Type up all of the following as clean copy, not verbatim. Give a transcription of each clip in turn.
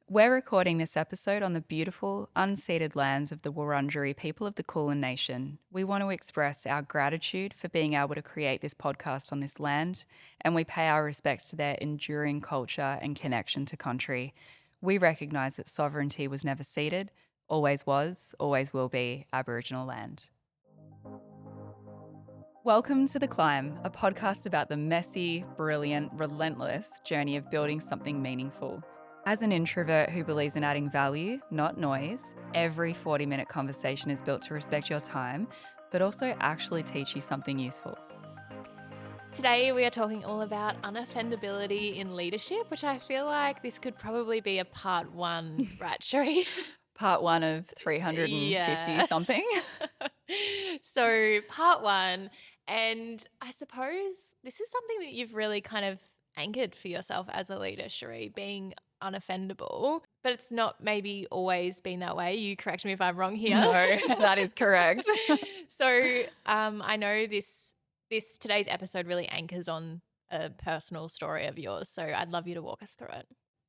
We're recording this episode on the beautiful, unceded lands of the Wurundjeri people of the Kulin Nation. We want to express our gratitude for being able to create this podcast on this land, and we pay our respects to their enduring culture and connection to country. We recognise that sovereignty was never ceded, always was, always will be Aboriginal land. Welcome to The Climb, a podcast about the messy, brilliant, relentless journey of building something meaningful. As an introvert who believes in adding value, not noise, every 40-minute conversation is built to respect your time, but also actually teach you something useful. Today we are talking all about unoffendability in leadership, which I feel like this could probably be a part one, right, Cherie? Part one of 350 Yeah. something. So part one, and I suppose this is something that you've really kind of anchored for yourself as a leader, Cherie, being unoffendable, but it's not maybe always been that way. You correct me if I'm wrong here. No, that is correct. So I know this today's episode really anchors on a personal story of yours. So I'd love you to walk us through it.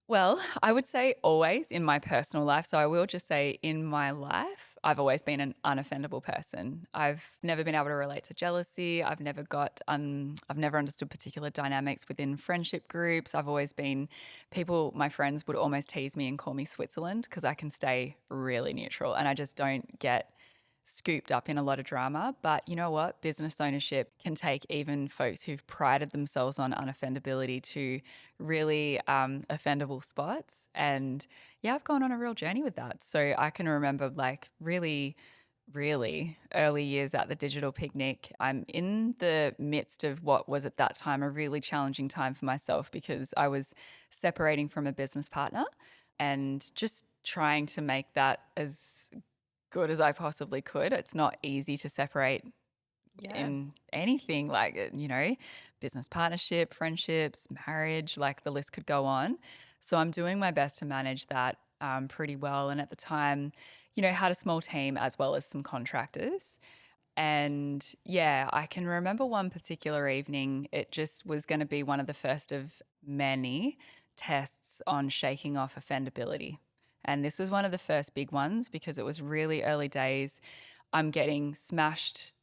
Well, I would say always in my personal life. So I will just say in my life, I've always been an unoffendable person. I've never been able to relate to jealousy. I've never understood particular dynamics within friendship groups. I've always been my friends would almost tease me and call me Switzerland because I can stay really neutral and I just don't get scooped up in a lot of drama. But you know what? Business ownership can take even folks who've prided themselves on unoffendability to really offendable spots. And yeah, I've gone on a real journey with that. So I can remember like really early years at the digital picnic. I'm in the midst of what was at that time a really challenging time for myself because I was separating from a business partner and just trying to make that as good as I possibly could. It's not easy to separate Yeah. in anything like, business partnership, friendships, marriage, like the list could go on. So I'm doing my best to manage that pretty well. And at the time, had a small team as well as some contractors. And yeah, I can remember one particular evening, it just was going to be one of the first of many tests on shaking off offendability. And this was one of the first big ones because it was really early days. I'm getting smashed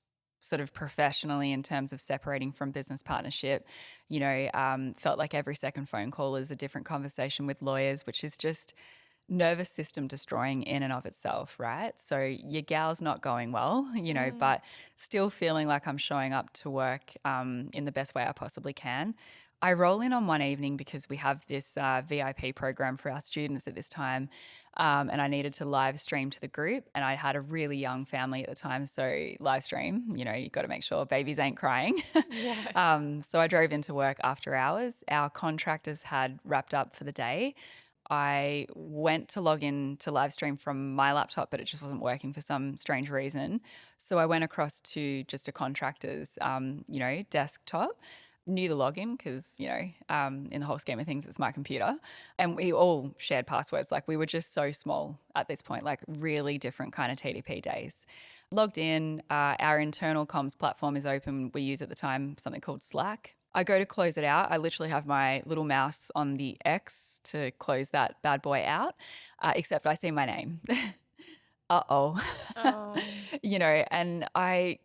sort of professionally in terms of separating from business partnership. Felt like every second phone call is a different conversation with lawyers, which is just nervous system destroying in and of itself, right? So your gal's not going well, but still feeling like I'm showing up to work in the best way I possibly can. I roll in on one evening because we have this VIP program for our students at this time, and I needed to live stream to the group. And I had a really young family at the time, so live stream, you've got to make sure babies ain't crying. Yeah. So I drove into work after hours. Our contractors had wrapped up for the day. I went to log in to live stream from my laptop, but it just wasn't working for some strange reason. So I went across to just a contractor's, desktop, knew the login because, in the whole scheme of things, it's my computer. And we all shared passwords. Like we were just so small at this point, like really different kind of TDP days. Logged in, our internal comms platform is open. We use at the time something called Slack. I go to close it out. I literally have my little mouse on the X to close that bad boy out, except I see my name. Uh-oh. Oh, And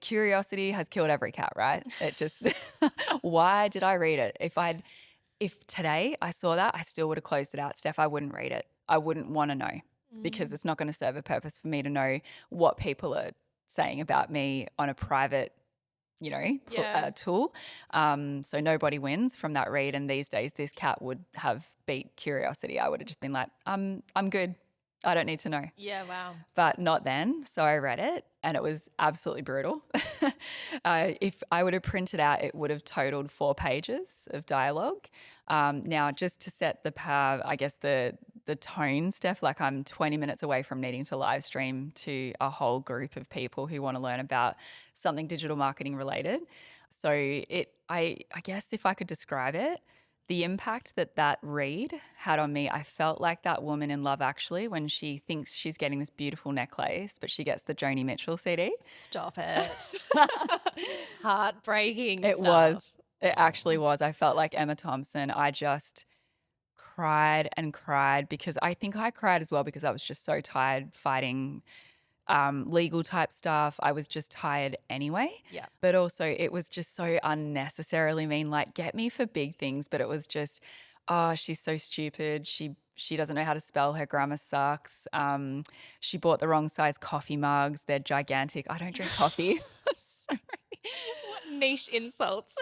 curiosity has killed every cat, right? It just, why did I read it? If today I saw that, I still would have closed it out, Steph. I wouldn't read it. I wouldn't want to know because it's not going to serve a purpose for me to know what people are saying about me on a private yeah. tool. So nobody wins from that read. And these days, this cat would have beat curiosity. I would have just been like, I'm good. I don't need to know. Yeah. Wow. But not then. So I read it and it was absolutely brutal. If I would have printed out, it would have totaled 4 pages of dialogue. Now, just to set the tone, Steph, like I'm 20 minutes away from needing to live stream to a whole group of people who want to learn about something digital marketing related. So I guess if I could describe it, the impact that read had on me, I felt like that woman in Love Actually when she thinks she's getting this beautiful necklace, but she gets the Joni Mitchell CD. Stop it. Heartbreaking It stuff. was. It actually was. I felt like Emma Thompson. I just cried and cried because I think I cried as well because I was just so tired fighting legal type stuff. I was just tired anyway. Yeah. But also, it was just so unnecessarily mean. Like, get me for big things, but it was just, oh, she's so stupid. She doesn't know how to spell. Her grammar sucks. She bought the wrong size coffee mugs. They're gigantic. I don't drink coffee. Sorry. What niche insults.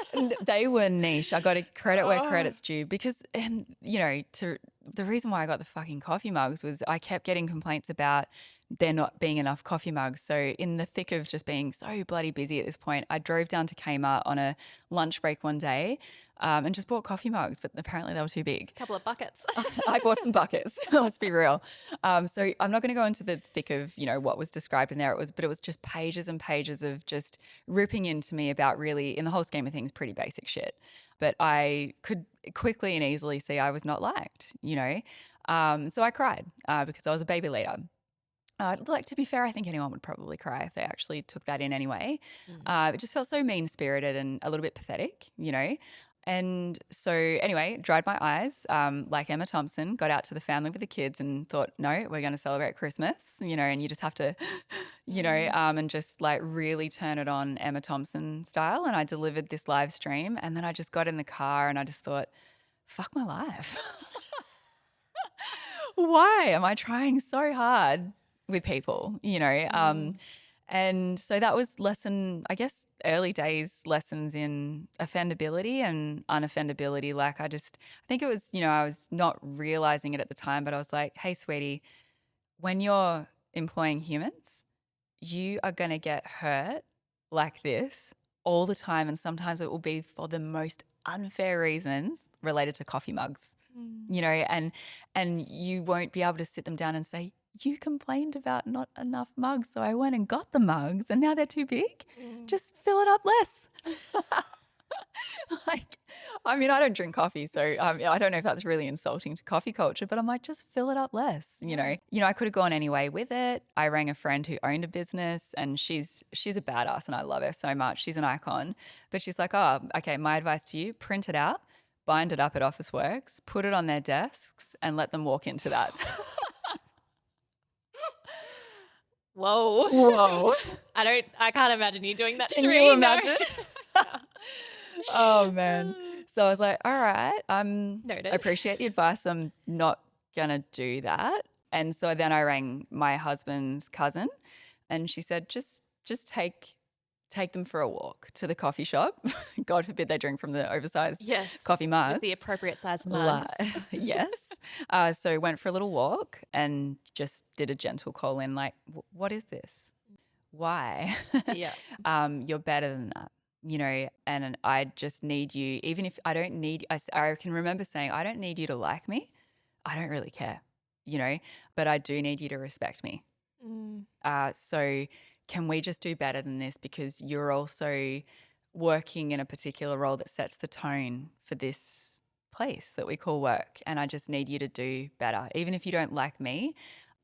They were niche. I got to credit where Oh. credit's due because, and you know, to the reason why I got the fucking coffee mugs was I kept getting complaints about there not being enough coffee mugs. So in the thick of just being so bloody busy at this point, I drove down to Kmart on a lunch break one day and just bought coffee mugs, but apparently they were too big. Couple of buckets. I bought some buckets. Let's be real. So I'm not going to go into the thick of what was described in there. But it was just pages and pages of just ripping into me about really, in the whole scheme of things, pretty basic shit. But I could quickly and easily see I was not liked. So I cried because I was a baby leader. Like to be fair, I think anyone would probably cry if they actually took that in anyway. Mm. It just felt so mean spirited and a little bit pathetic. And so anyway, dried my eyes like Emma Thompson, got out to the family with the kids and thought, no, we're going to celebrate Christmas. And you just have to, Mm. and just like really turn it on Emma Thompson style. And I delivered this live stream and then I just got in the car and I just thought, fuck my life. Why am I trying so hard with people? Mm. And so that was I guess, early days lessons in offendability and unoffendability. Like I think it was, I was not realizing it at the time, but I was like, hey, sweetie, when you're employing humans, you are going to get hurt like this all the time. And sometimes it will be for the most unfair reasons related to coffee mugs Mm. you know, and you won't be able to sit them down and say, you complained about not enough mugs, so I went and got the mugs and now they're too big. Mm. Just fill it up less. Like, I mean, I don't drink coffee, so I don't know if that's really insulting to coffee culture, but I'm like, just fill it up less. You Yeah. know, you know, I could have gone any way with it. I rang a friend who owned a business, and she's a badass, and I love her so much. She's an icon, but she's like, oh, okay. My advice to you: print it out, bind it up at Officeworks, put it on their desks, and let them walk into that. Whoa. Whoa! I can't imagine you doing that, Can you Cherie. No. imagine? Oh man. So I was like, all right, I Noted. appreciate the advice. I'm not gonna do that. And so then I rang my husband's cousin and she said, just take them for a walk to the coffee shop. God forbid they drink from the oversized Yes. coffee With the mugs. appropriate size La- mugs. yes. So went for a little walk and just did a gentle call in like, what is this? Why? Yeah. You're better than that. And I just need you, even if I don't need, I can remember saying, I don't need you to like me. I don't really care, but I do need you to respect me. Mm. So can we just do better than this? Because you're also working in a particular role that sets the tone for this place that we call work. And I just need you to do better. Even if you don't like me,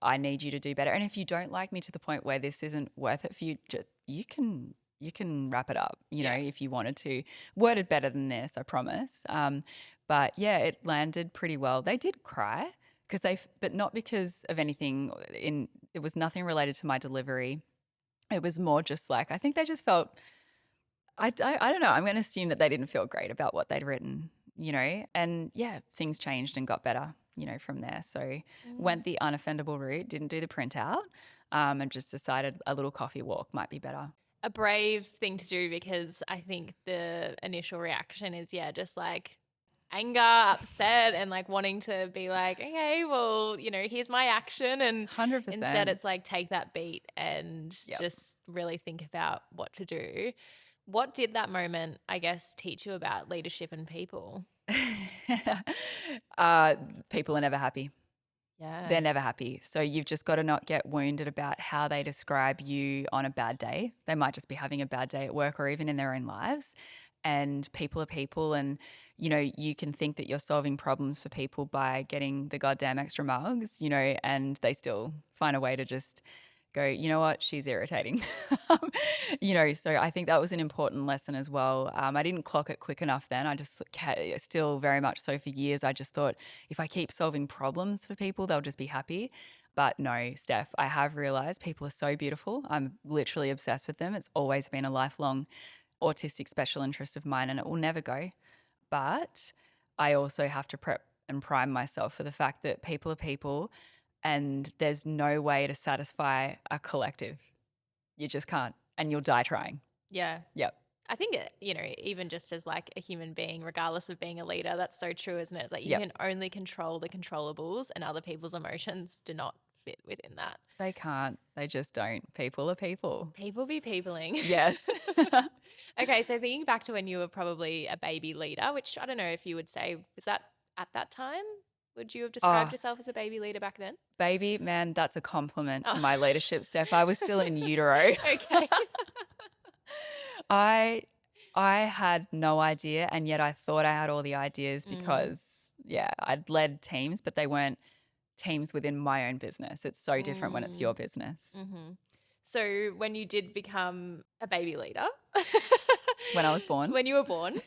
I need you to do better. And if you don't like me to the point where this isn't worth it for you, you can wrap it up, Yeah. if you wanted to. Worded better than this, I promise. But yeah, it landed pretty well. They did cry but not because of anything it was nothing related to my delivery. It was more just like, I think they just felt, I don't know. I'm going to assume that they didn't feel great about what they'd written, and yeah, things changed and got better, from there. So Mm. went the unoffendable route, didn't do the printout, and just decided a little coffee walk might be better. A brave thing to do because I think the initial reaction is, yeah, just like anger, upset, and like wanting to be like, okay, well, here's my action. And instead 100%. it's like take that beat and Yep. just really think about what to do. What did that moment, I guess, teach you about leadership and people? uh, People are never happy. Yeah. They're never happy. So you've just got to not get wounded about how they describe you on a bad day. They might just be having a bad day at work or even in their own lives. And people are people. And, you can think that you're solving problems for people by getting the goddamn extra mugs, and they still find a way to just go, you know what, she's irritating. So I think that was an important lesson as well. I didn't clock it quick enough then. I just still very much so for years. I just thought if I keep solving problems for people, they'll just be happy. But no, Steph, I have realized people are so beautiful. I'm literally obsessed with them. It's always been a lifelong autistic special interest of mine and it will never go. But I also have to prep and prime myself for the fact that people are people and there's no way to satisfy a collective. You just can't. And you'll die trying. Yeah. Yep. I think, even just as like a human being, regardless of being a leader, that's so true, isn't it? It's like you Yep. can only control the controllables and other people's emotions do not fit within that. They can't. They just don't. People are people. People be peopling. Yes. Okay, so thinking back to when you were probably a baby leader, which I don't know if you would say, was that at that time? Would you have described Oh, yourself as a baby leader back then? baby, man, that's a compliment to Oh. my leadership, Steph. I was still in utero. Okay. I I had no idea, and yet I thought I had all the ideas Mm, because, yeah, I'd led teams, but they weren't teams within my own business. It's so different when it's mm, your business. mhm. So when you did become a baby leader, When I was born, when you were born,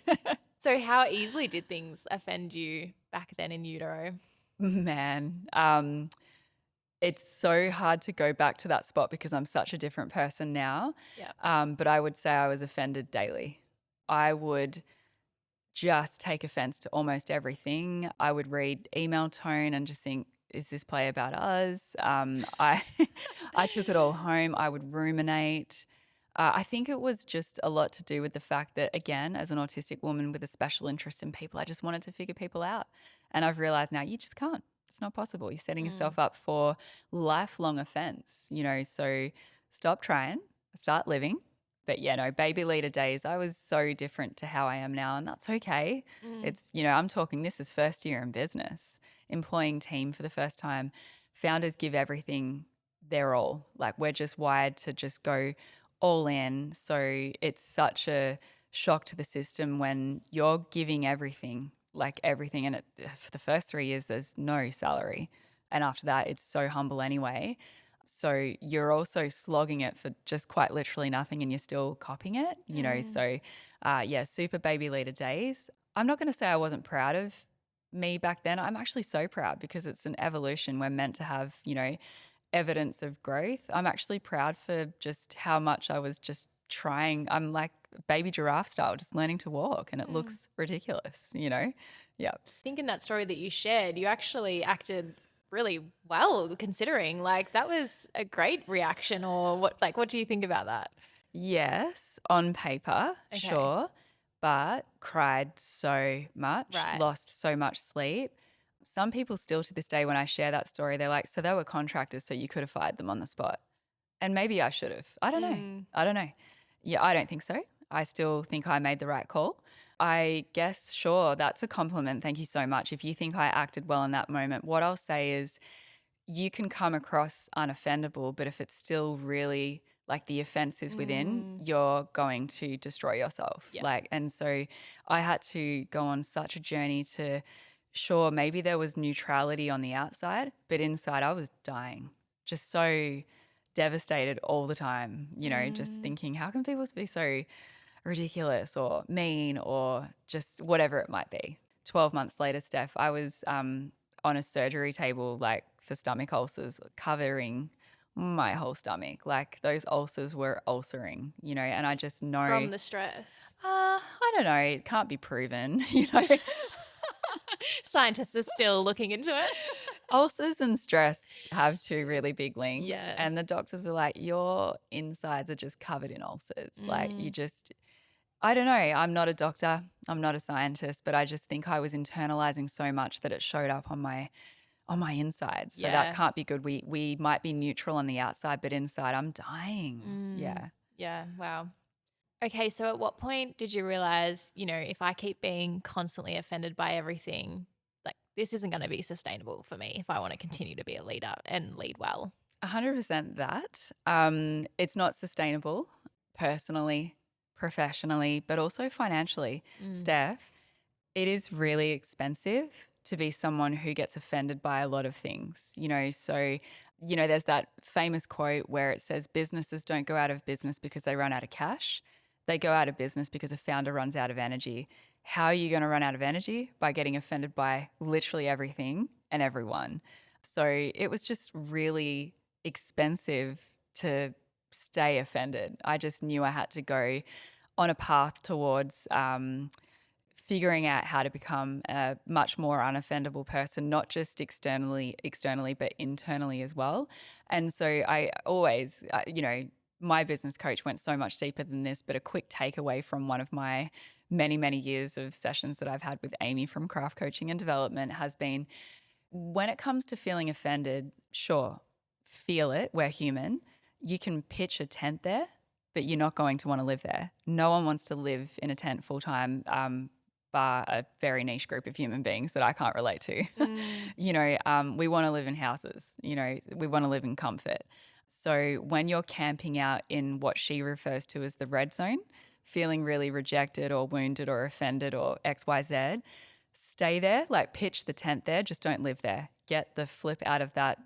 so how easily did things offend you back then in utero? man, it's so hard to go back to that spot because I'm such a different person now. Yeah. But I would say I was offended daily. I would just take offense to almost everything. I would read email tone and just think, is this play about us? I I took it all home. I would ruminate. I think it was just a lot to do with the fact that, again, as an autistic woman with a special interest in people, I just wanted to figure people out. And I've realized now you just can't. It's not possible. You're setting Mm, yourself up for lifelong offense. So stop trying, start living. But yeah, no, baby leader days, I was so different to how I am now, and that's okay. mm, I'm talking this is first year in business, employing team for the first time. Founders give everything their all. Like we're just wired to just go all in. So it's such a shock to the system when you're giving everything, like everything. And for the first 3 years, there's no salary. And after that, it's so humble anyway. So you're also slogging it for just quite literally nothing and you're still copying it. mm, Yeah, super baby leader days. I'm not going to say I wasn't proud of me back then. I'm actually so proud because it's an evolution. We're meant to have evidence of growth. I'm actually proud for just how much I was just trying. I'm like baby giraffe style, just learning to walk and it mm. looks ridiculous. Yeah. I think in that story that you shared, you actually acted really well considering like that was a great reaction or what do you think about that? Yes, on paper, Okay. sure, but cried so much, Right. lost so much sleep. Some people still to this day, when I share that story, they're like, so they were contractors, so you could have fired them on the spot. And maybe I should have. I don't know. Mm, I don't know. Yeah, I don't think so. I still think I made the right call. I guess, sure, that's a compliment. Thank you so much. If you think I acted well in that moment, what I'll say is you can come across unoffendable, but if it's still really like the offense is within, mm, you're going to destroy yourself. yeah. And so I had to go on such a journey to, sure, maybe there was neutrality on the outside, but inside I was dying, just so devastated all the time, just Mm, thinking, how can people be so ridiculous or mean or just whatever it might be. 12 months later, Steph, I was on a surgery table, like for stomach ulcers, covering my whole stomach. Like those ulcers were ulcering, and I just know, from the stress. I don't know, it can't be proven. Scientists are still looking into it. Ulcers and stress have two really big links. Yeah. And the doctors were like, your insides are just covered in ulcers. Like you Mm, just, I don't know. I'm not a doctor. I'm not a scientist, but I just think I was internalizing so much that it showed up on my insides. So that yeah. can't be good. We might be neutral on the outside, but inside I'm dying. Mm, Yeah. yeah. Wow. Okay, so at what point did you realize, if I keep being constantly offended by everything, like this isn't going to be sustainable for me if I want to continue to be a leader and lead well? 100% that. It's not sustainable personally, professionally, but also financially. Mm, Steph, it is really expensive to be someone who gets offended by a lot of things. So There's that famous quote where it says businesses don't go out of business because they run out of cash. They go out of business because a founder runs out of energy. How are you going to run out of energy? By getting offended by literally everything and everyone. So it was just really expensive to stay offended. I just knew I had to go on a path towards figuring out how to become a much more unoffendable person, not just externally, but internally as well. And so I always, my business coach went so much deeper than this, but a quick takeaway from one of my many, many years of sessions that I've had with Amy from Craft Coaching and Development has been when it comes to feeling offended, sure, feel it. We're human. You can pitch a tent there, but you're not going to want to live there. No one wants to live in a tent full time, bar a very niche group of human beings that I can't relate to. Mm. We want to live in houses, we want to live in comfort. So when you're camping out in what she refers to as the red zone, feeling really rejected or wounded or offended or XYZ, stay there, like pitch the tent there, just don't live there. Get the flip out of that,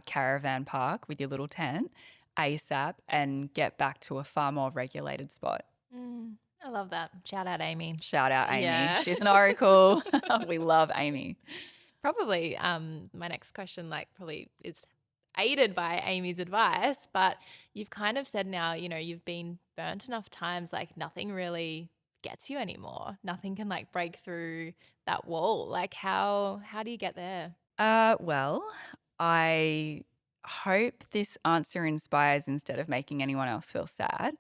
caravan park with your little tent ASAP and get back to a far more regulated spot. Mm. I love that. Shout out, Amy. Shout out Amy. Yeah. She's an oracle. We love Amy. Probably my next question probably is aided by Amy's advice, but you've kind of said now, you've been burnt enough times, like nothing really gets you anymore. Nothing can break through that wall. Like how do you get there? Well, I hope this answer inspires instead of making anyone else feel sad.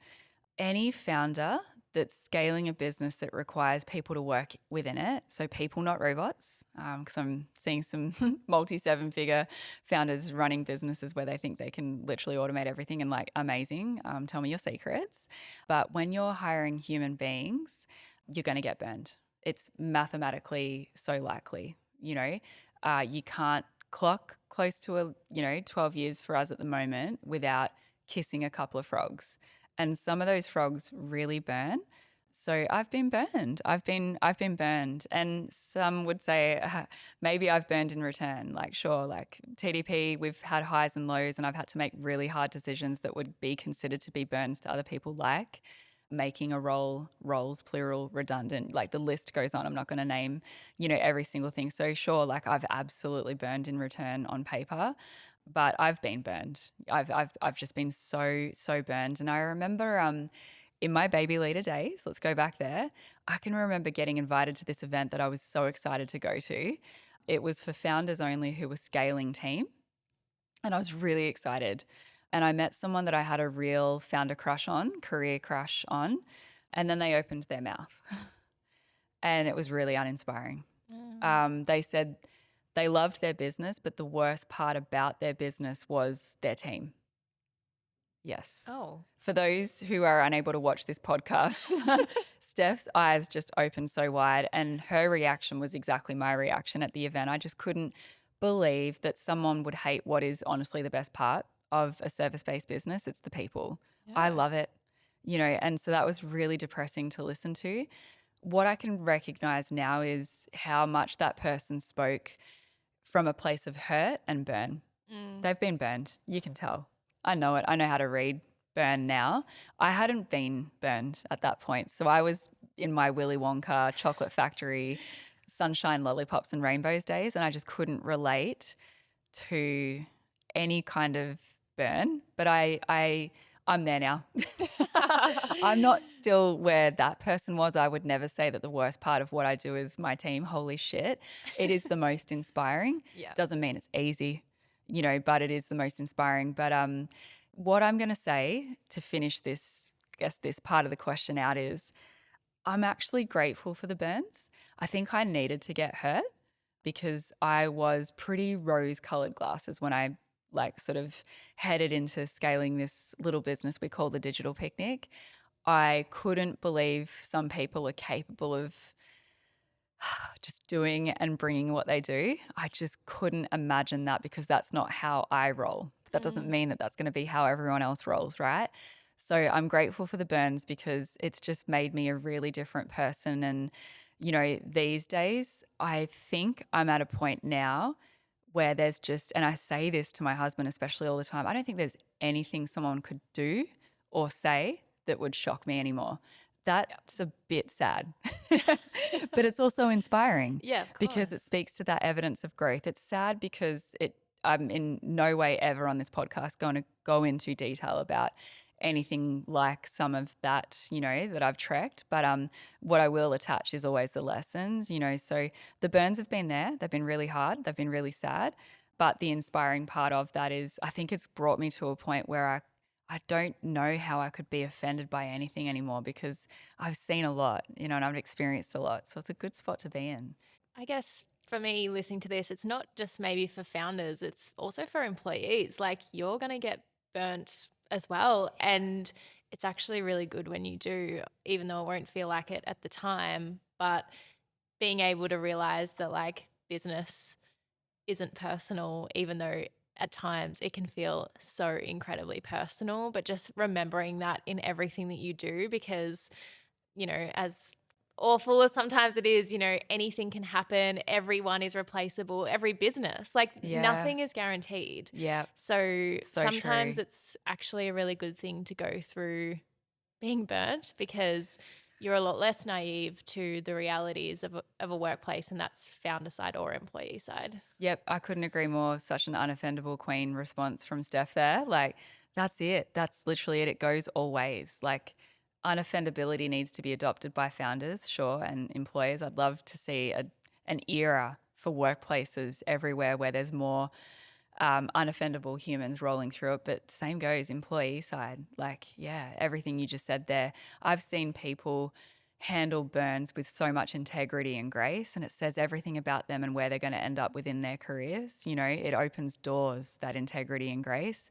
Any founder that's scaling a business that requires people to work within it, so people, not robots, because I'm seeing some multi 7-figure founders running businesses where they think they can literally automate everything and amazing. Tell me your secrets. But when you're hiring human beings, you're going to get burned. It's mathematically so likely. You can't clock close to 12 years for us at the moment without kissing a couple of frogs, and some of those frogs really burn. So I've been burned. I've been burned, and some would say maybe I've burned in return. Sure, TDP, we've had highs and lows, and I've had to make really hard decisions that would be considered to be burns to other people, like making a roles plural redundant. Like the list goes on. I'm not going to name every single thing. So sure, I've absolutely burned in return on paper, but I've been burned. I've just been so burned. And I remember in my baby leader days, let's go back there, I can remember getting invited to this event that I was so excited to go to. It was for founders only who were scaling team, and I was really excited. And I met someone that I had a real founder crush on, career crush on, and then they opened their mouth. And it was really uninspiring. Mm. They said they loved their business, but the worst part about their business was their team. Yes. Oh. For those who are unable to watch this podcast, Steph's eyes just opened so wide, and her reaction was exactly my reaction at the event. I just couldn't believe that someone would hate what is honestly the best part of a service-based business. It's the people. I Yeah. love it, and so that was really depressing to listen to. What I can recognize now is how much that person spoke from a place of hurt and burn. Mm. They've been burned. You can tell. I know it. I know how to read burn now. I hadn't been burned at that point. So I was in my Willy Wonka chocolate factory, sunshine, lollipops, and rainbows days, and I just couldn't relate to any kind of burn. But I'm there now. I'm not still where that person was. I would never say that the worst part of what I do is my team. Holy shit. It is the most inspiring. Yeah. Doesn't mean it's easy, but it is the most inspiring. But what I'm going to say to finish this, I guess, this part of the question out is I'm actually grateful for the burns. I think I needed to get hurt because I was pretty rose-colored glasses when I sort of headed into scaling this little business we call the Digital Picnic. I couldn't believe some people are capable of just doing and bringing what they do. I just couldn't imagine that because that's not how I roll. But that doesn't Mm. mean that that's going to be how everyone else rolls, right? So I'm grateful for the burns because it's just made me a really different person. And, these days, I think I'm at a point now where there's just, and I say this to my husband especially all the time, I don't think there's anything someone could do or say that would shock me anymore. That's a bit sad, but it's also inspiring Yeah, of because it course. speaks to that evidence of growth. It's sad because I'm in no way ever on this podcast going to go into detail about anything like some of that, that I've trekked. But what I will attach is always the lessons. So the burns have been there. They've been really hard. They've been really sad. But the inspiring part of that is I think it's brought me to a point where I don't know how I could be offended by anything anymore because I've seen a lot, and I've experienced a lot. So it's a good spot to be in. I guess for me, listening to this, it's not just maybe for founders, it's also for employees. Like you're going to get burnt as well. And it's actually really good when you do, even though it won't feel like it at the time. But being able to realize that like business isn't personal, even though at times it can feel so incredibly personal, but just remembering that in everything that you do, because, as awful as sometimes it is, anything can happen. Everyone is replaceable, every business, like Yeah. nothing is guaranteed. Yeah. So So sometimes true. it's actually a really good thing to go through being burnt because you're a lot less naive to the realities of a workplace, and that's founder side or employee side. Yep, I couldn't agree more. Such an unoffendable queen response from Steph there. Like, that's it. That's literally it. It goes all ways. Like, unoffendability needs to be adopted by founders, sure, and employers. I'd love to see an era for workplaces everywhere where there's more unoffendable humans rolling through it. But same goes employee side. Like, yeah, everything you just said there. I've seen people handle burns with so much integrity and grace, and it says everything about them and where they're going to end up within their careers. It opens doors, that integrity and grace.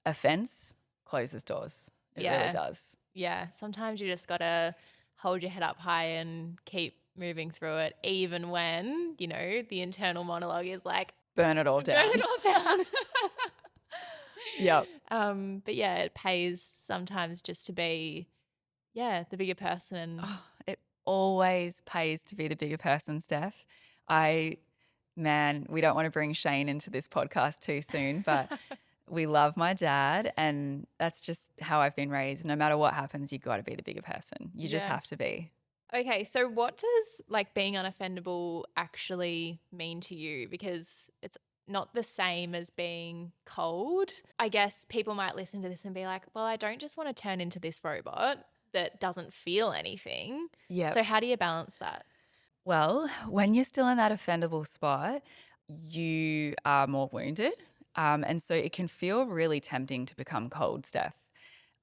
Offense closes doors. It really Yeah. does. Yeah. Sometimes you just got to hold your head up high and keep moving through it, even when, the internal monologue is like, Burn it all burn it down. all down. Yep. But yeah, it pays sometimes just to be, yeah, the bigger person. Oh, it always pays to be the bigger person, Steph. I, man, we don't want to bring Shane into this podcast too soon, but we love my dad, and that's just how I've been raised. No matter what happens, you got to be the bigger person. You just Yeah. have to be. Okay, so what does like being unoffendable actually mean to you? Because it's not the same as being cold. I guess people might listen to this and be like, well, I don't just want to turn into this robot that doesn't feel anything. Yep. So, how do you balance that? Well, when you're still in that offendable spot, you are more wounded. And so it can feel really tempting to become cold, Steph.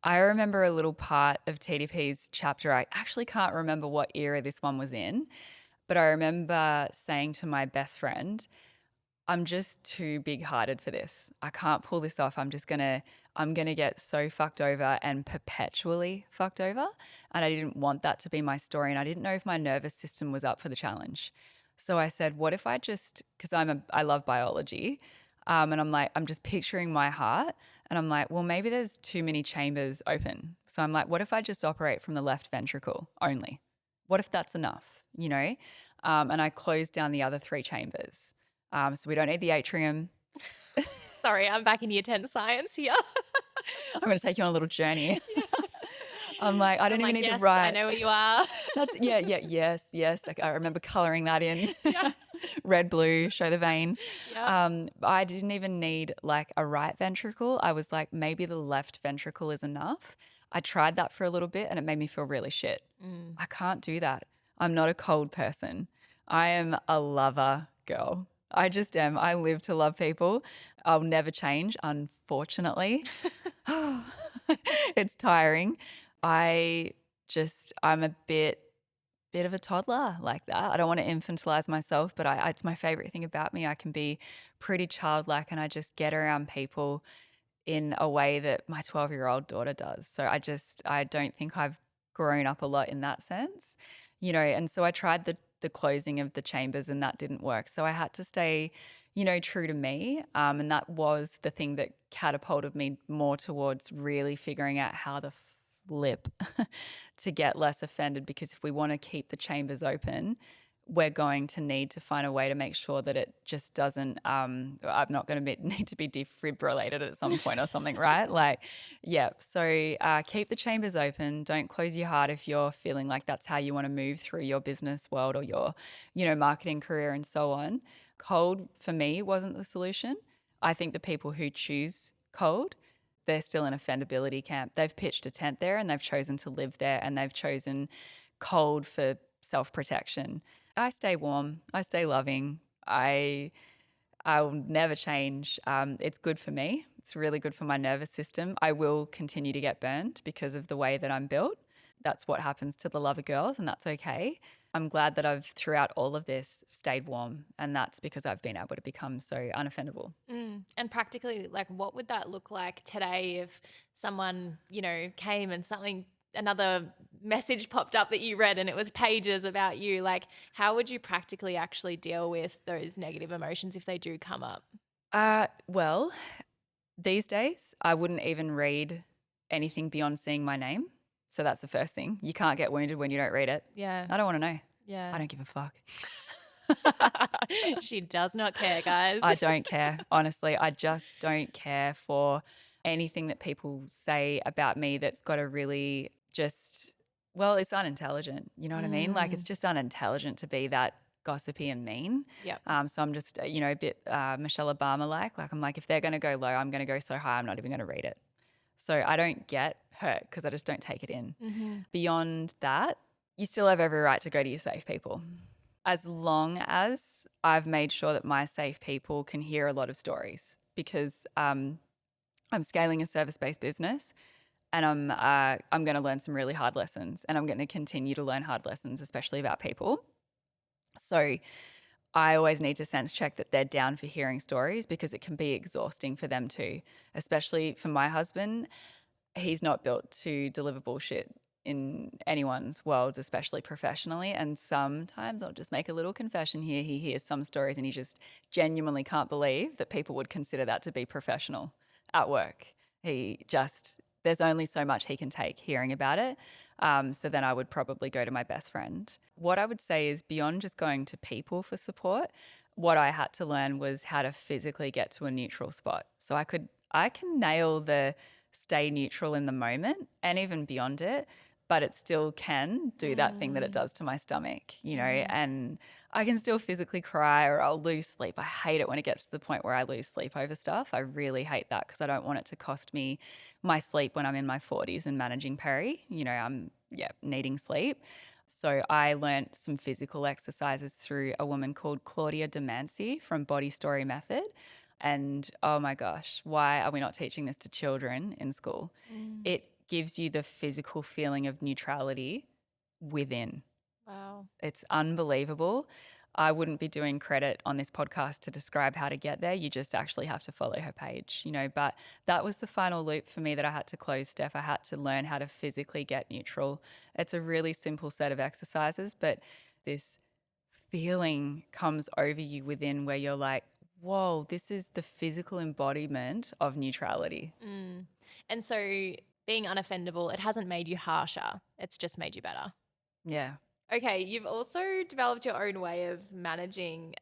I remember a little part of TDP's chapter. I actually can't remember what era this one was in, but I remember saying to my best friend, I'm just too big-hearted for this. I can't pull this off. I'm gonna get so fucked over and perpetually fucked over. And I didn't want that to be my story. And I didn't know if my nervous system was up for the challenge. So I said, what if I just, because I love biology, and I'm like, I'm just picturing my heart, and I'm like, well, maybe there's too many chambers open. So I'm like, what if I just operate from the left ventricle only? What if that's enough? And I closed down the other three chambers. So we don't need the atrium. Sorry, I'm back in year 10 science here. I'm going to take you on a little journey. Yeah. I'm like, I I'm don't even like, need the yes, I right. know where you are. That's yeah, yeah, yes, yes. Like, I remember coloring that in. Yeah. Red, blue, show the veins. Yep. I didn't even need like a right ventricle. I was like, maybe the left ventricle is enough. I tried that for a little bit and it made me feel really shit. Mm. I can't do that. I'm not a cold person. I am a lover girl. I just am. I live to love people. I'll never change, unfortunately. It's tiring. I'm a bit of a toddler like that. I don't want to infantilize myself, but it's my favorite thing about me. I can be pretty childlike and I just get around people in a way that my 12-year-old daughter does. So I don't think I've grown up a lot in that sense. And so I tried the closing of the chambers and that didn't work. So I had to stay true to me. And that was the thing that catapulted me more towards really figuring out how the flip to get less offended. Because if we want to keep the chambers open, we're going to need to find a way to make sure that it just doesn't, I'm not going to need to be defibrillated at some point or something, right? Like, yeah. So keep the chambers open. Don't close your heart if you're feeling like that's how you want to move through your business world or your, marketing career and so on. Cold for me wasn't the solution. I think the people who choose cold, they're still in offendability camp. They've pitched a tent there and they've chosen to live there and they've chosen cold for self protection. I stay warm. I stay loving. I will never change. It's good for me. It's really good for my nervous system. I will continue to get burned because of the way that I'm built. That's what happens to the lover girls, and that's okay. I'm glad that I've, throughout all of this, stayed warm, and that's because I've been able to become so unoffendable. And practically, like, what would that look like today if someone, came and another message popped up that you read and it was pages about you? Like, how would you practically actually deal with those negative emotions if they do come up? Well, these days, I wouldn't even read anything beyond seeing my name. So that's the first thing. You can't get wounded when you don't read it. Yeah. I don't want to know. Yeah. I don't give a fuck. She does not care, guys. I don't care. Honestly, I just don't care for anything that people say about me that's got a really just, well, it's unintelligent. You know what I mean? Like, it's Mm. just unintelligent to be that gossipy and mean. Yep. So I'm just, a bit Michelle Obama like. Like, I'm like, if they're going to go low, I'm going to go so high, I'm not even going to read it. So I don't get hurt because I just don't take it in. Mhm. Beyond that, you still have every right to go to your safe people. As long as I've made sure that my safe people can hear a lot of stories, because I'm scaling a service-based business and I'm going to learn some really hard lessons, and I'm going to continue to learn hard lessons, especially about people. So I always need to sense check that they're down for hearing stories, because it can be exhausting for them too, especially for my husband. He's not built to deliver bullshit in anyone's worlds, especially professionally. And sometimes I'll just make a little confession here. He hears some stories and he just genuinely can't believe that people would consider that to be professional at work. There's only so much he can take hearing about it. So then I would probably go to my best friend. What I would say is, beyond just going to people for support, what I had to learn was how to physically get to a neutral spot. So I can nail the stay neutral in the moment and even beyond it, but it still can do that thing that it Mm. does to my stomach, Mhm. and I can still physically cry or I'll lose sleep. I hate it when it gets to the point where I lose sleep over stuff. I really hate that because I don't want it to cost me my sleep when I'm in my 40s and managing peri. I'm, yeah, needing sleep. So I learnt some physical exercises through a woman called Claudia Demancy from Body Story Method. And oh my gosh, why are we not teaching this to children in school? Mm. It gives you the physical feeling of neutrality within. Wow. It's unbelievable. I wouldn't be doing credit on this podcast to describe how to get there. You just actually have to follow her page, But that was the final loop for me that I had to close, Steph. I had to learn how to physically get neutral. It's a really simple set of exercises, but this feeling comes over you within where you're like, whoa, this is the physical embodiment of neutrality. Mm. And so being unoffendable, it hasn't made you harsher. It's just made you better. Yeah. Okay, you've also developed your own way of managing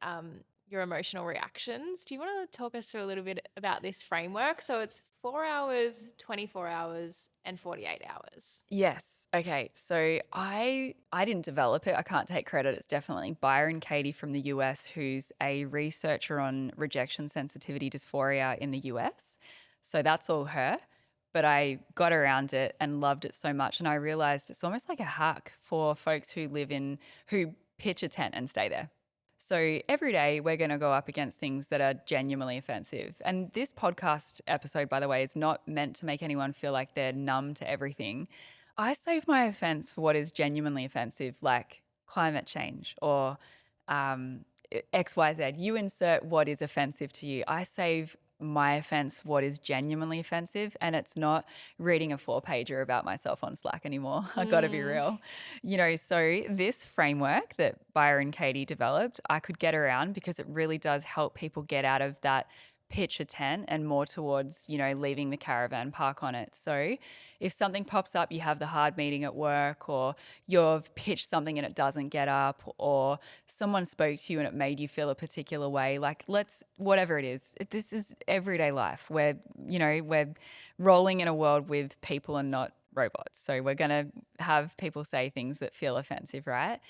your emotional reactions. Do you want to talk us through a little bit about this framework? So it's 4 hours, 24 hours, and 48 hours. Yes. Okay. So I didn't develop it. I can't take credit. It's definitely Byron Katie from the US, who's a researcher on rejection sensitivity dysphoria in the US. So that's all her. But I got around it and loved it so much. And I realized it's almost like a hack for folks who pitch a tent and stay there. So every day we're going to go up against things that are genuinely offensive. And this podcast episode, by the way, is not meant to make anyone feel like they're numb to everything. I save my offense for what is genuinely offensive, like climate change or um, XYZ. You insert what is offensive to you. I save my offense what is genuinely offensive, and it's not reading a 4-pager about myself on Slack anymore. I got to be Mm. real. So this framework that Byron Katie developed, I could get around because it really does help people get out of that pitch a tent and more towards, leaving the caravan park on it. So if something pops up, you have the hard meeting at work, or you've pitched something and it doesn't get up, or someone spoke to you and it made you feel a particular way, like whatever it is, this is everyday life. We're rolling in a world with people and not robots. So we're going to have people say things that feel offensive, right?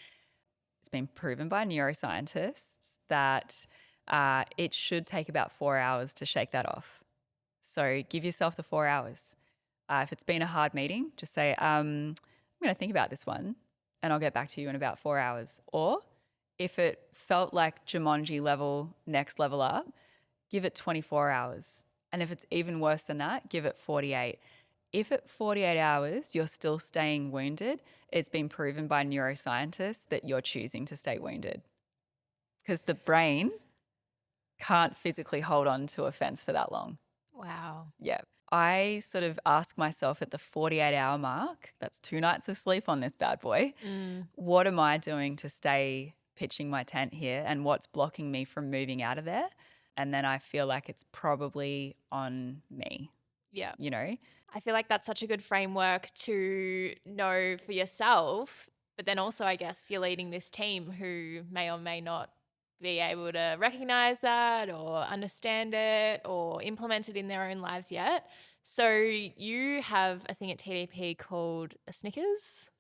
It's been proven by neuroscientists that it should take about 4 hours to shake that off. So give yourself the 4 hours. If it's been a hard meeting, just say, I'm going to think about this one and I'll get back to you in about 4 hours. Or if it felt like Jumanji level, next level up, give it 24 hours. And if it's even worse than that, give it 48. If at 48 hours you're still staying wounded, it's been proven by neuroscientists that you're choosing to stay wounded, because the brain can't physically hold on to offense for that long. Wow. Yeah. I sort of ask myself at the 48-hour mark, that's 2 nights of sleep on this bad boy, what am I doing to stay pitching my tent here, and what's blocking me from moving out of there? And then I feel like it's probably on me, Yeah. you know? I feel like that's such a good framework to know for yourself. But then also, I guess you're leading this team who may or may not be able to recognize that or understand it or implement it in their own lives yet. So you have a thing at TDP called a Snickers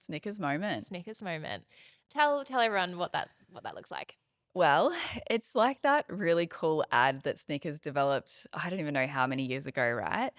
moment. Snickers moment. Tell everyone what that looks like. Well, it's like that really cool ad that Snickers developed, I don't even know how many years ago, right?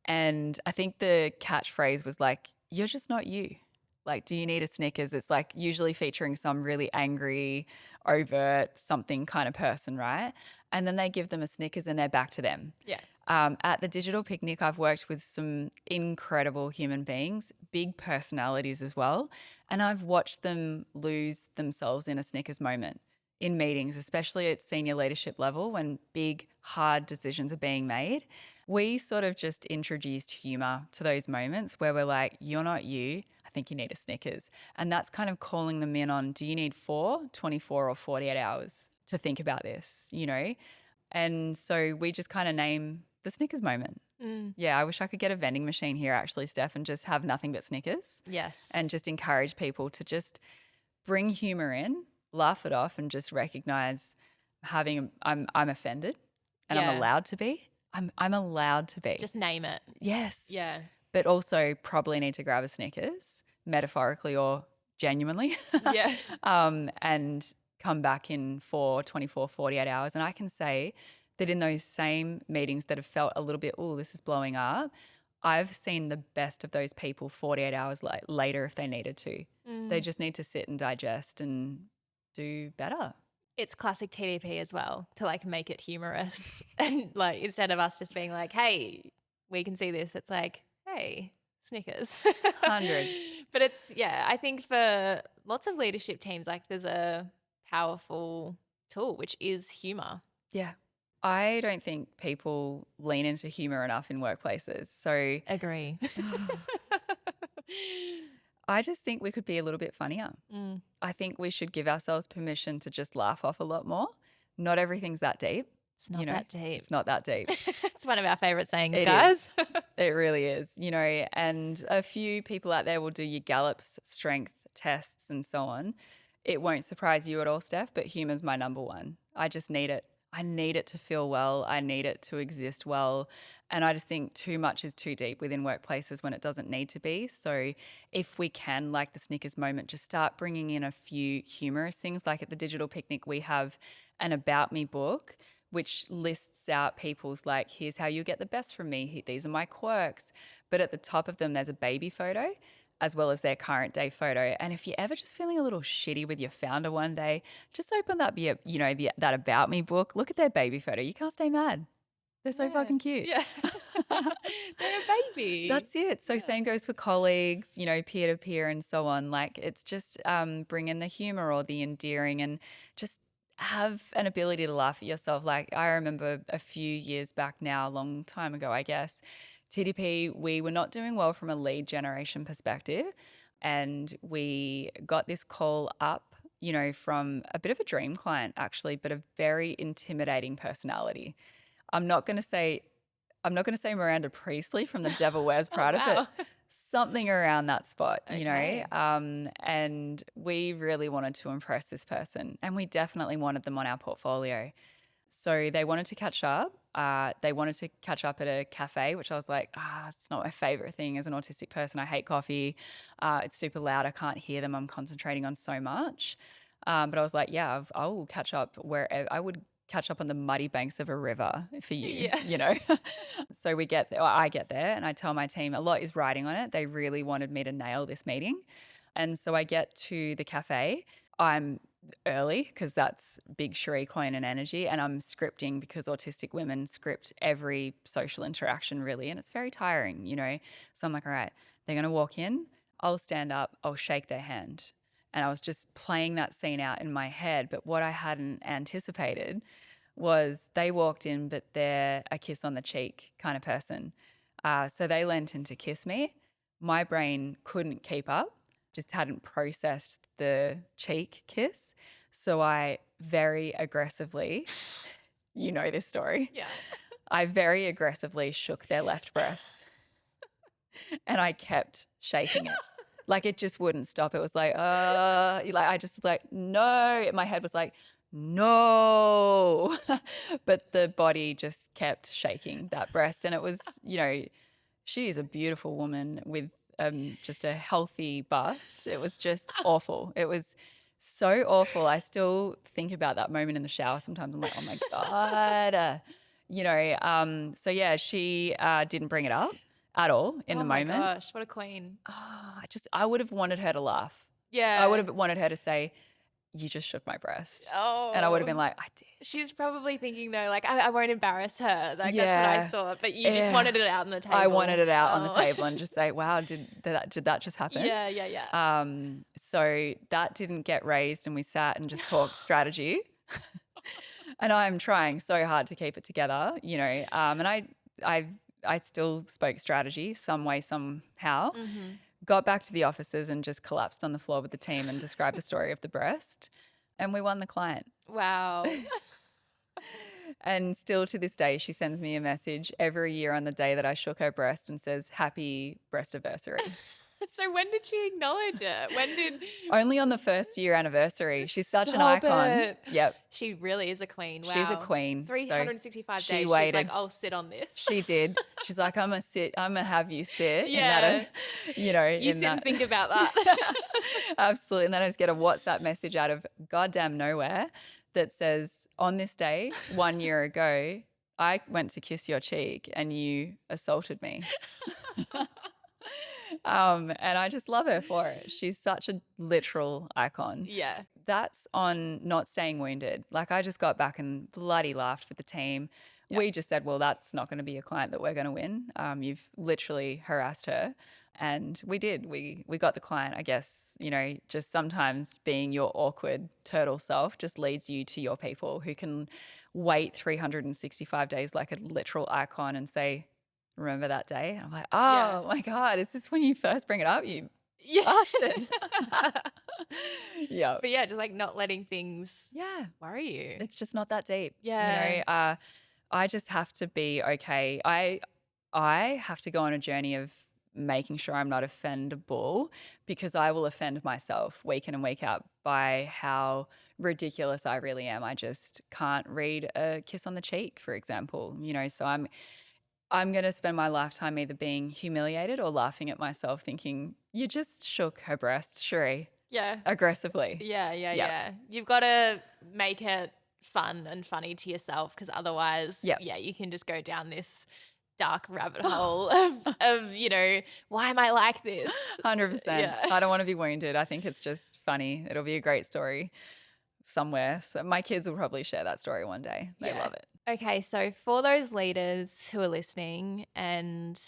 And I think the catchphrase was like, "You're just not you." Like, do you need a Snickers? It's like usually featuring some really angry, overt, something kind of person, right? And then they give them a Snickers and they're back to them. Yeah. At the digital picnic, I've worked with some incredible human beings, big personalities as well. And I've watched them lose themselves in a Snickers moment in meetings, especially at senior leadership level when big, hard decisions are being made. We sort of just introduced humor to those moments where we're like, "You're not you. I think you need a Snickers." And that's kind of calling them in on, do you need 4, 24, or 48 hours to think about this, And so we just kind of name the Snickers moment. Mm. Yeah, I wish I could get a vending machine here actually, Steph, and just have nothing but Snickers Yes. and just encourage people to just bring humor in, laugh it off, and just recognize I'm offended and I'm Yeah. allowed to be. I'm allowed to be. Just name it. Yes. Yeah. But also probably need to grab a Snickers, metaphorically or genuinely. Yeah. And come back in for 24, 48 hours. And I can say that in those same meetings that have felt a little bit, oh, this is blowing up, I've seen the best of those people 48 hours later if they needed to. They just need to sit and digest and do better. It's classic TDP as well to like make it humorous. And like instead of us just being like, hey, we can see this, it's like, hey, Snickers. 100. But it's, yeah, I think for lots of leadership teams, like there's a powerful tool, which is humor. Yeah. I don't think people lean into humor enough in workplaces. So Agree. I just think we could be a little bit funnier. I think we should give ourselves permission to just laugh off a lot more. Not everything's that deep. It's not that deep. It's not that deep. It's one of our favorite sayings, It guys. is. It really is, and a few people out there will do your Gallup's strength tests and so on. It won't surprise you at all, Steph, but humor's my number one. I just need it. I need it to feel well. I need it to exist well. And I just think too much is too deep within workplaces when it doesn't need to be. So if we can, like the Snickers moment, just start bringing in a few humorous things. Like at the digital picnic, we have an About Me book which lists out people's like, here's how you get the best from me. These are my quirks. But at the top of them, there's a baby photo as well as their current day photo. And if you're ever just feeling a little shitty with your founder one day, just open up that About Me book. Look at their baby photo. You can't stay mad. They're so fucking cute. Yeah. They're a baby. That's it. So same goes for colleagues, peer to peer and so on. Like it's just bring in the humor or the endearing and just have an ability to laugh at yourself. Like I remember a few years back now, a long time ago, I guess, TDP, we were not doing well from a lead generation perspective. And we got this call up, from a bit of a dream client actually, but a very intimidating personality. I'm not going to say Miranda Priestley from The Devil Wears Oh, Prada, but wow. something around that spot, Okay. and we really wanted to impress this person, and we definitely wanted them on our portfolio. So they wanted to catch up. They wanted to catch up at a cafe, which I was like, it's not my favorite thing as an autistic person. I hate coffee. It's super loud. I can't hear them. I'm concentrating on so much. But I was like, yeah, I will catch up where I would catch up on the muddy banks of a river for you, Yeah. So we get there, or I get there, and I tell my team a lot is riding on it. They really wanted me to nail this meeting. And so I get to the cafe. I'm early because that's big Cherie Clonan energy, and I'm scripting because autistic women script every social interaction really, and it's very tiring. So I'm like, all right, they're going to walk in, I'll stand up, I'll shake their hand. And I was just playing that scene out in my head. But what I hadn't anticipated was they walked in, but they're a kiss on the cheek kind of person. So they leant in to kiss me. My brain couldn't keep up, just hadn't processed the cheek kiss. So I very aggressively, you know this story, Yeah. I very aggressively shook their left breast and I kept shaking it. Like it just wouldn't stop. It was like I just like, no. My head was like, no. But the body just kept shaking that breast. And it was, she is a beautiful woman with just a healthy bust. It was just awful. It was so awful. I still think about that moment in the shower sometimes. I'm like, oh my God. So yeah, she didn't bring it up at all in Oh the my moment. gosh, what a queen. I would have wanted her to laugh. I would Yeah. have wanted her to say, you just shook my breast. And I would have Oh. been like, I did. She's probably thinking though, like, I won't embarrass her. Like, that's what I Yeah. thought. But you just Yeah. wanted it out on the I wanted table. it out on the Oh. table and just say, wow, did that just happen? Yeah, yeah, yeah. So that didn't get raised and we sat and just talked strategy. And I'm trying so hard to keep it together, and I still spoke strategy some way, somehow. Mm-hmm. Got back to the offices and just collapsed on the floor with the team and described the story of the breast. And we won the client. Wow. And still to this day, she sends me a message every year on the day that I shook her breast and says, happy breast anniversary. So when did she acknowledge it? When did Only on the first year anniversary. She's such an Stop icon. it? Yep. She really is a queen. She's a Wow. queen. So 365 she days. She's like, waited. I'll sit on this. She did. She's like, I'm gonna have you sit in Yeah. that, You in sit and that. think about that. Absolutely. And then I just get a WhatsApp message out of goddamn nowhere that says, on this day, 1 year ago, I went to kiss your cheek and you assaulted me. And I just love her for it. She's such a literal icon. Yeah. That's on not staying wounded. Like I just got back and bloody laughed with the team. Yeah. We just said, well, that's not going to be a client that we're going to win. You've literally harassed her. And we did. We got the client, I guess, just sometimes being your awkward turtle self just leads you to your people who can wait 365 days like a literal icon and say, remember that day? And I'm like, Yeah. oh my God, is this when you first bring it up, you Yeah. bastard? Yeah. But yeah, just like not letting things Yeah. worry you. It's just not that deep. Yeah. I just have to be okay. I have to go on a journey of making sure I'm not offendable because I will offend myself week in and week out by how ridiculous I really am. I just can't read a kiss on the cheek, for example. So I'm going to spend my lifetime either being humiliated or laughing at myself thinking, you just shook her breast, Cherie, Yeah. aggressively. Yeah, yeah, Yep. yeah. You've got to make it fun and funny to yourself because otherwise, Yep. yeah, you can just go down this dark rabbit hole of, why am I like this? 100%. Yeah. I don't want to be wounded. I think it's just funny. It'll be a great story somewhere. So my kids will probably share that story one day. They Yeah. love it. Okay, so for those leaders who are listening and,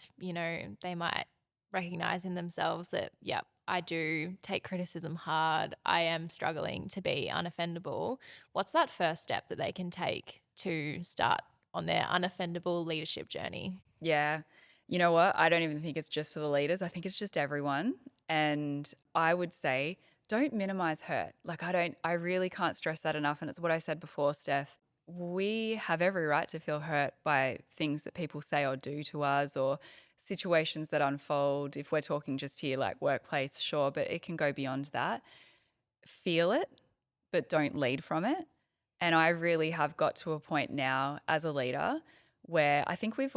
they might recognize in themselves that, yep, I do take criticism hard. I am struggling to be unoffendable. What's that first step that they can take to start on their unoffendable leadership journey? Yeah. You know what? I don't even think it's just for the leaders. I think it's just everyone. And I would say, don't minimize hurt. Like I really can't stress that enough. And it's what I said before, Steph. we have every right to feel hurt by things that people say or do to us, or situations that unfold. If we're talking just here, like workplace, sure, but it can go beyond that. Feel it, but don't lead from it. And I really have got to a point now as a leader where I think we've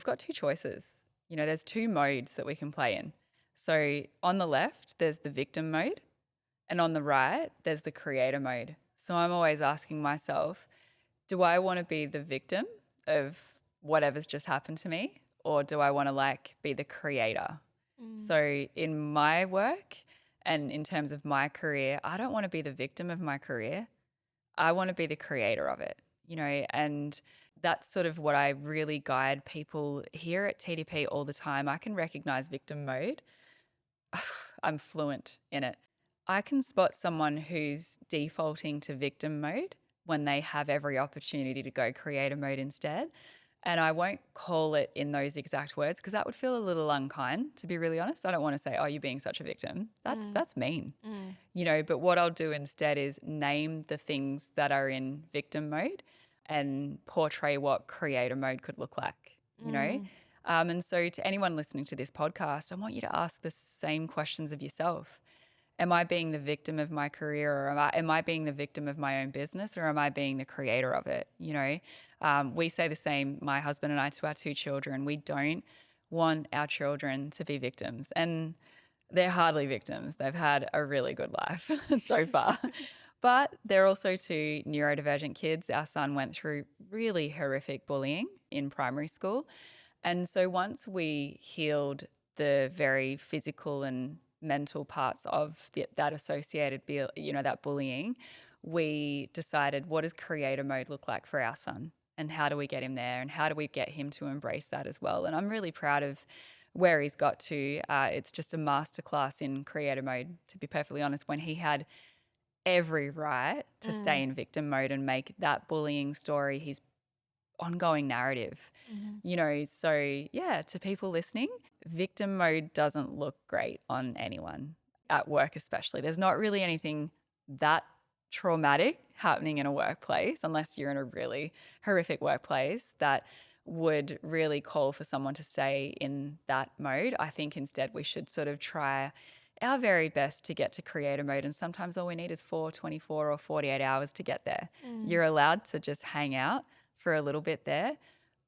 got two choices. You know, there's two modes that we can play in. So on the left, there's the victim mode, and on the right, there's the creator mode. So I'm always asking myself, do I want to be the victim of whatever's just happened to me, or do I want to like be the creator? Mm. So in my work and in terms of my career, I don't want to be the victim of my career. I want to be the creator of it, you know, and that's sort of what I really guide people here at TDP all the time. I can recognize victim mode. I'm fluent in it. I can spot someone who's defaulting to victim mode when they have every opportunity to go creator mode instead. And I won't call it in those exact words because that would feel a little unkind, to be really honest. I don't want to say, "Oh, you're being such a victim." Mm. That's mean. Mm. You know, but what I'll do instead is name the things that are in victim mode and portray what creator mode could look like, you know? Mm. And so to anyone listening to this podcast, I want you to ask the same questions of yourself. Am I being the victim of my career, or am I being the victim of my own business, or am I being the creator of it? You know, we say the same, my husband and I, to our two children. We don't want our children to be victims. And they're hardly victims. They've had a really good life so far. But they're also two neurodivergent kids. Our son went through really horrific bullying in primary school. And so once we healed the very physical and mental parts of that associated, that bullying, we decided, what does creator mode look like for our son? And how do we get him there? And how do we get him to embrace that as well? And I'm really proud of where he's got to. It's just a masterclass in creator mode, to be perfectly honest, when he had every right to stay Mm. in victim mode and make that bullying story his ongoing narrative. Mhm. You know, so yeah, to people listening, victim mode doesn't look great on anyone at work, especially. There's not really anything that traumatic happening in a workplace, unless you're in a really horrific workplace, that would really call for someone to stay in that mode. I think instead we should sort of try our very best to get to creator mode. And sometimes all we need is 4, 24, or 48 hours to get there. Mm. You're allowed to just hang out for a little bit there,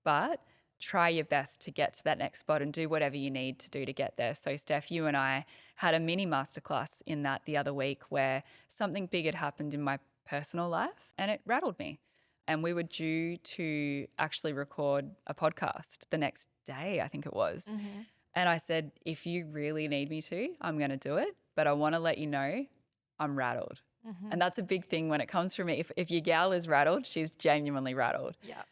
but try your best to get to that next spot and do whatever you need to do to get there. So, Steph, you and I had a mini masterclass in that the other week where something big had happened in my personal life and it rattled me. And we were due to actually record a podcast the next day, I think it was. Mhm. And I said, if you really need me to, I'm going to do it. But I want to let you know I'm rattled. And Mhm. that's a big thing when it comes from me. If your gal is rattled, she's genuinely rattled. Yeah.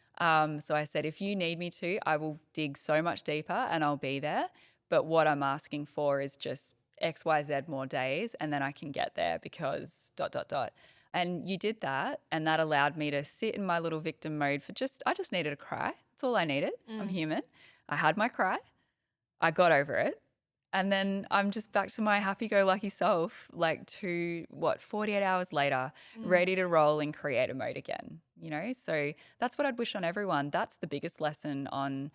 So I said, if you need me to, I will dig so much deeper and I'll be there. But what I'm asking for is just X, Y, Z more days, and then I can get there because ... And you did that, and that allowed me to sit in my little victim mode I just needed a cry. That's all I needed. I'm Mm. human. I had my cry. I got over it. And then I'm just back to my happy go lucky self, like 48 hours later, Mm. ready to roll in creator mode again, you know? So that's what I'd wish on everyone. That's the biggest lesson on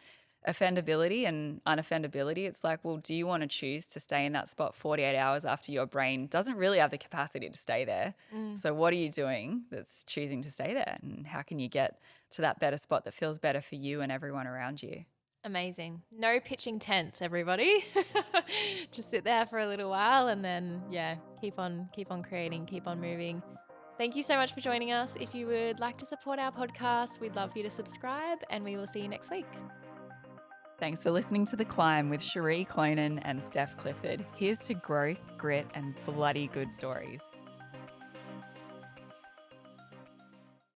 offendability and unoffendability. It's like, well, do you want to choose to stay in that spot 48 hours after your brain doesn't really have the capacity to stay there? Mm. So what are you doing that's choosing to stay there? And how can you get to that better spot that feels better for you and everyone around you? Amazing. No pitching tents, everybody. Just sit there for a little while and then keep on creating, keep on moving. Thank you so much for joining us. If you would like to support our podcast, we'd love for you to subscribe and we will see you next week. Thanks for listening to The Climb with Cherie Clonan and Steph Clifford. Here's to growth, grit, and bloody good stories.